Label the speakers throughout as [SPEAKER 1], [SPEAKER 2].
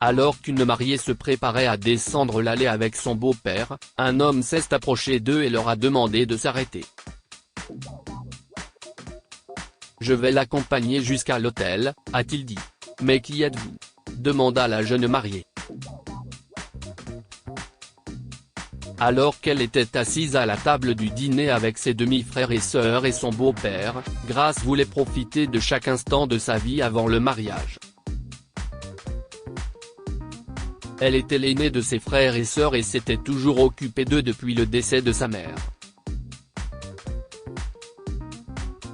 [SPEAKER 1] Alors qu'une mariée se préparait à descendre l'allée avec son beau-père, un homme s'est approché d'eux et leur a demandé de s'arrêter. « Je vais l'accompagner jusqu'à l'hôtel », a-t-il dit. « Mais qui êtes-vous » demanda la jeune mariée. Alors qu'elle était assise à la table du dîner avec ses demi-frères et sœurs et son beau-père, Grace voulait profiter de chaque instant de sa vie avant le mariage. Elle était l'aînée de ses frères et sœurs et s'était toujours occupée d'eux depuis le décès de sa mère.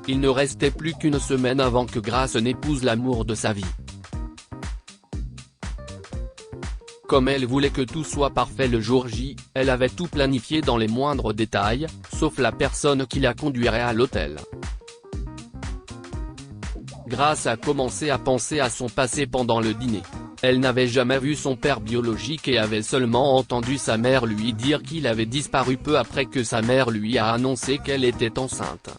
[SPEAKER 1] Il ne restait plus qu'une semaine avant que Grace n'épouse l'amour de sa vie. Comme elle voulait que tout soit parfait le jour J, elle avait tout planifié dans les moindres détails, sauf la personne qui la conduirait à l'hôtel. Grace a commencé à penser à son passé pendant le dîner. Elle n'avait jamais vu son père biologique et avait seulement entendu sa mère lui dire qu'il avait disparu peu après que sa mère lui a annoncé qu'elle était enceinte.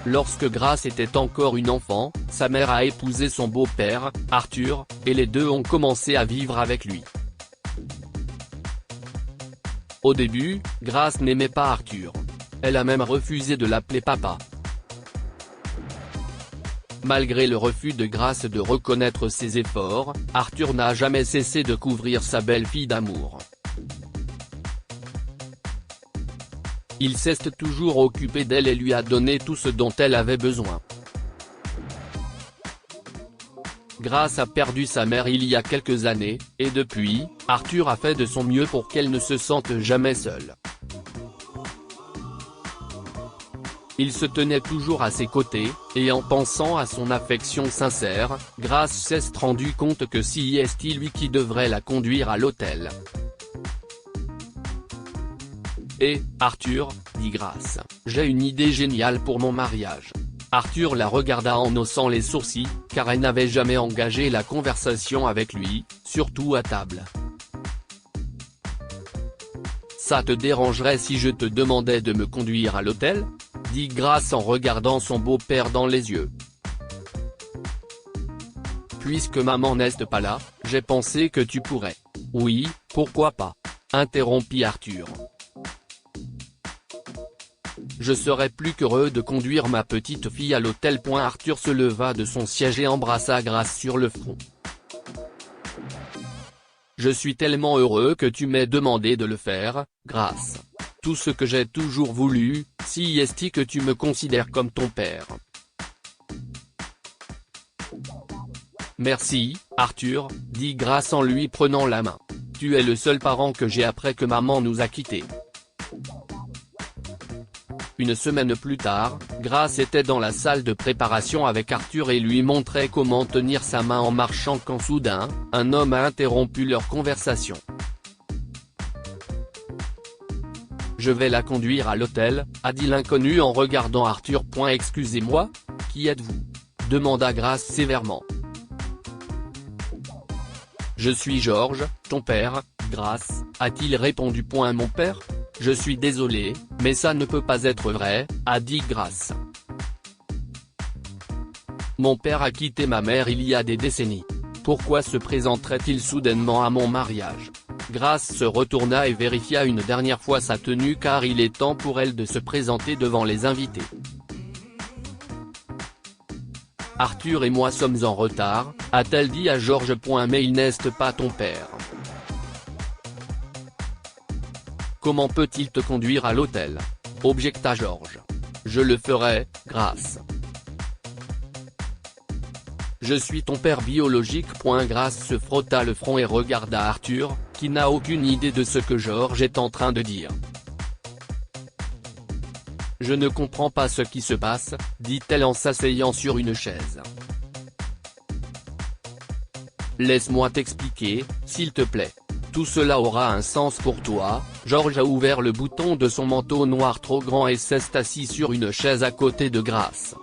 [SPEAKER 1] Lorsque Grace était encore une enfant, sa mère a épousé son beau-père, Arthur, et les deux ont commencé à vivre avec lui. Au début, Grace n'aimait pas Arthur. Elle a même refusé de l'appeler papa. Malgré le refus de Grace de reconnaître ses efforts, Arthur n'a jamais cessé de couvrir sa belle-fille d'amour. Il s'est toujours occupé d'elle et lui a donné tout ce dont elle avait besoin. Grace a perdu sa mère il y a quelques années, et depuis, Arthur a fait de son mieux pour qu'elle ne se sente jamais seule. Il se tenait toujours à ses côtés, et en pensant à son affection sincère, Grace s'est rendu compte que c'est lui qui devrait la conduire à l'hôtel. « Et, Arthur, dit Grace, j'ai une idée géniale pour mon mariage. » Arthur la regarda en haussant les sourcils, car elle n'avait jamais engagé la conversation avec lui, surtout à table. « Ça te dérangerait si je te demandais de me conduire à l'hôtel ?» dit Grace en regardant son beau-père dans les yeux. « Puisque maman n'est pas là, j'ai pensé que tu pourrais. »« Oui, pourquoi pas ?» interrompit Arthur. « Je serais plus qu'heureux de conduire ma petite fille à l'hôtel. » Arthur se leva de son siège et embrassa Grace sur le front. « Je suis tellement heureux que tu m'aies demandé de le faire, Grace. Tout ce que j'ai toujours voulu, c'est que tu me considères comme ton père. » « Merci, Arthur, dit Grace en lui prenant la main. Tu es le seul parent que j'ai après que maman nous a quittés. » Une semaine plus tard, Grace était dans la salle de préparation avec Arthur et lui montrait comment tenir sa main en marchant quand soudain, un homme a interrompu leur conversation. « Je vais la conduire à l'hôtel, » a dit l'inconnu en regardant Arthur. « Excusez-moi, qui êtes-vous » demanda Grace sévèrement. « Je suis George, ton père, Grace, » a-t-il répondu. « Mon père ? Je suis désolé, mais ça ne peut pas être vrai, » a dit Grace. « Mon père a quitté ma mère il y a des décennies. Pourquoi se présenterait-il soudainement à mon mariage ?» Grace se retourna et vérifia une dernière fois sa tenue car il est temps pour elle de se présenter devant les invités. « Arthur et moi sommes en retard, » a-t-elle dit à George. « Mais il n'est pas ton père. Comment peut-il te conduire à l'hôtel ?» objecta George. « Je le ferai, Grace. Je suis ton père biologique. » Grace se frotta le front et regarda Arthur, qui n'a aucune idée de ce que George est en train de dire. « Je ne comprends pas ce qui se passe, » dit-elle en s'asseyant sur une chaise. « Laisse-moi t'expliquer, s'il te plaît. Tout cela aura un sens pour toi. » George a ouvert le bouton de son manteau noir trop grand et s'est assis sur une chaise à côté de Grace.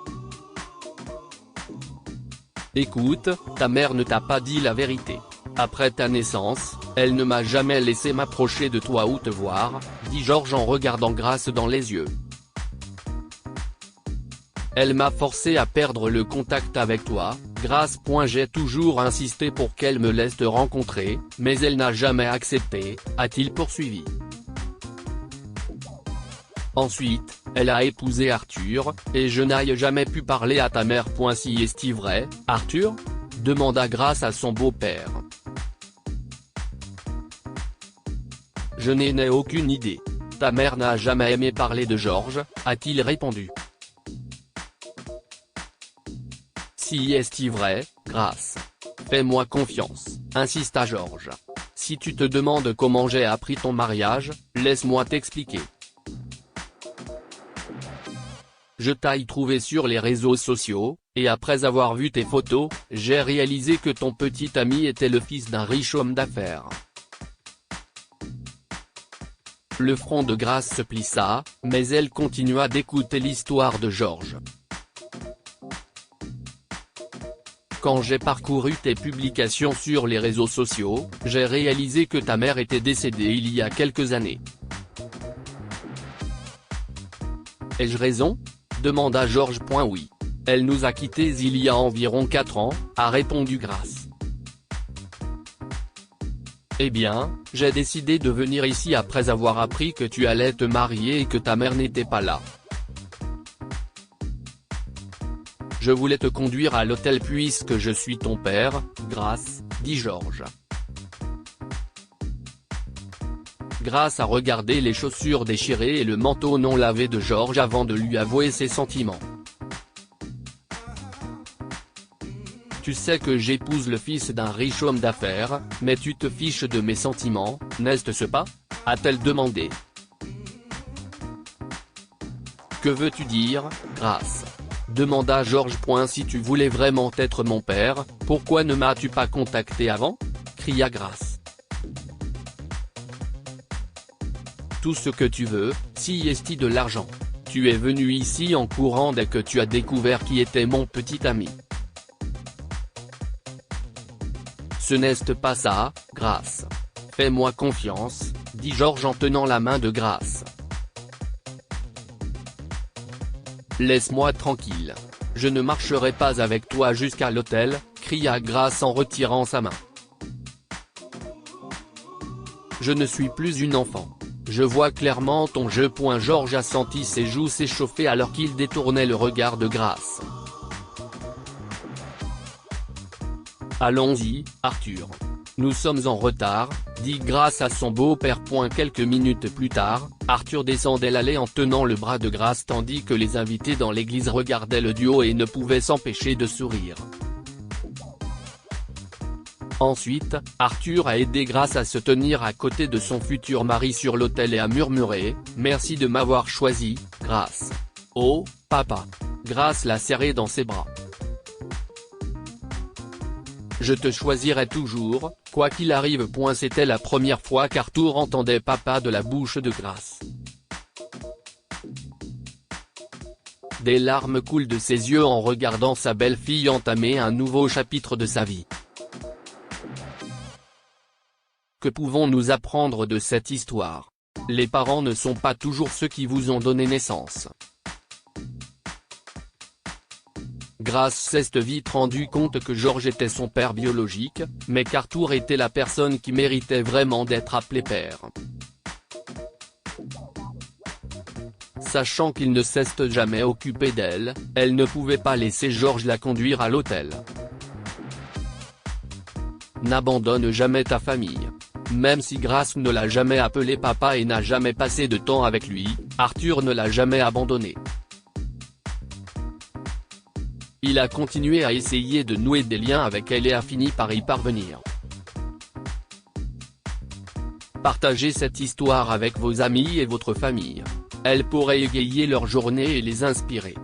[SPEAKER 1] « Écoute, ta mère ne t'a pas dit la vérité. Après ta naissance, elle ne m'a jamais laissé m'approcher de toi ou te voir, » dit George en regardant Grace dans les yeux. « Elle m'a forcé à perdre le contact avec toi, Grace. J'ai toujours insisté pour qu'elle me laisse te rencontrer, mais elle n'a jamais accepté, a-t-il poursuivi. Ensuite, elle a épousé Arthur, et je n'ai jamais pu parler à ta mère. Si est-il vrai, Arthur ? Demanda Grace à son beau-père. Je n'en ai aucune idée. Ta mère n'a jamais aimé parler de Georges, a-t-il répondu. Si est-il vrai, Grace ? Fais-moi confiance, insista Georges. Si tu te demandes comment j'ai appris ton mariage, laisse-moi t'expliquer. Je t'ai trouvé sur les réseaux sociaux, et après avoir vu tes photos, j'ai réalisé que ton petit ami était le fils d'un riche homme d'affaires. Le front de Grace se plissa, mais elle continua d'écouter l'histoire de Georges. Quand j'ai parcouru tes publications sur les réseaux sociaux, j'ai réalisé que ta mère était décédée il y a quelques années. Ai-je raison ? Demanda Georges. Oui. Elle nous a quittés il y a environ 4 ans, a répondu Grace. Eh bien, j'ai décidé de venir ici après avoir appris que tu allais te marier et que ta mère n'était pas là. Je voulais te conduire à l'hôtel puisque je suis ton père, Grace, dit Georges. Grace a regardé les chaussures déchirées et le manteau non lavé de Georges avant de lui avouer ses sentiments. Tu sais que j'épouse le fils d'un riche homme d'affaires, mais tu te fiches de mes sentiments, n'est-ce pas ? A-t-elle demandé. Que veux-tu dire, Grace ? Demanda Georges. Si tu voulais vraiment être mon père, pourquoi ne m'as-tu pas contacté avant ? Cria Grace. Tout ce que tu veux, si est-il de l'argent. Tu es venu ici en courant dès que tu as découvert qui était mon petit ami. Ce n'est pas ça, Grace. Fais-moi confiance, dit Georges en tenant la main de Grace. Laisse-moi tranquille. Je ne marcherai pas avec toi jusqu'à l'hôtel, cria Grace en retirant sa main. Je ne suis plus une enfant. Je vois clairement ton jeu. Georges a senti ses joues s'échauffer alors qu'il détournait le regard de Grace. Allons-y, Arthur. Nous sommes en retard, dit Grace à son beau-père. Quelques minutes plus tard, Arthur descendait l'allée en tenant le bras de Grace tandis que les invités dans l'église regardaient le duo et ne pouvaient s'empêcher de sourire. Ensuite, Arthur a aidé Grace à se tenir à côté de son futur mari sur l'autel et a murmuré « Merci de m'avoir choisi, Grace. » Oh, papa. Grace l'a serré dans ses bras. Je te choisirai toujours, quoi qu'il arrive. C'était la première fois qu'Arthur entendait papa de la bouche de Grace. Des larmes coulent de ses yeux en regardant sa belle-fille entamer un nouveau chapitre de sa vie. Que pouvons-nous apprendre de cette histoire ? Les parents ne sont pas toujours ceux qui vous ont donné naissance. Grace s'est vite rendu compte que Georges était son père biologique, mais qu'Arthur était la personne qui méritait vraiment d'être appelée père. Sachant qu'il ne s'est jamais occupé d'elle, elle ne pouvait pas laisser Georges la conduire à l'hôtel. N'abandonne jamais ta famille. Même si Grace ne l'a jamais appelé papa et n'a jamais passé de temps avec lui, Arthur ne l'a jamais abandonné. Il a continué à essayer de nouer des liens avec elle et a fini par y parvenir. Partagez cette histoire avec vos amis et votre famille. Elle pourrait égayer leur journée et les inspirer.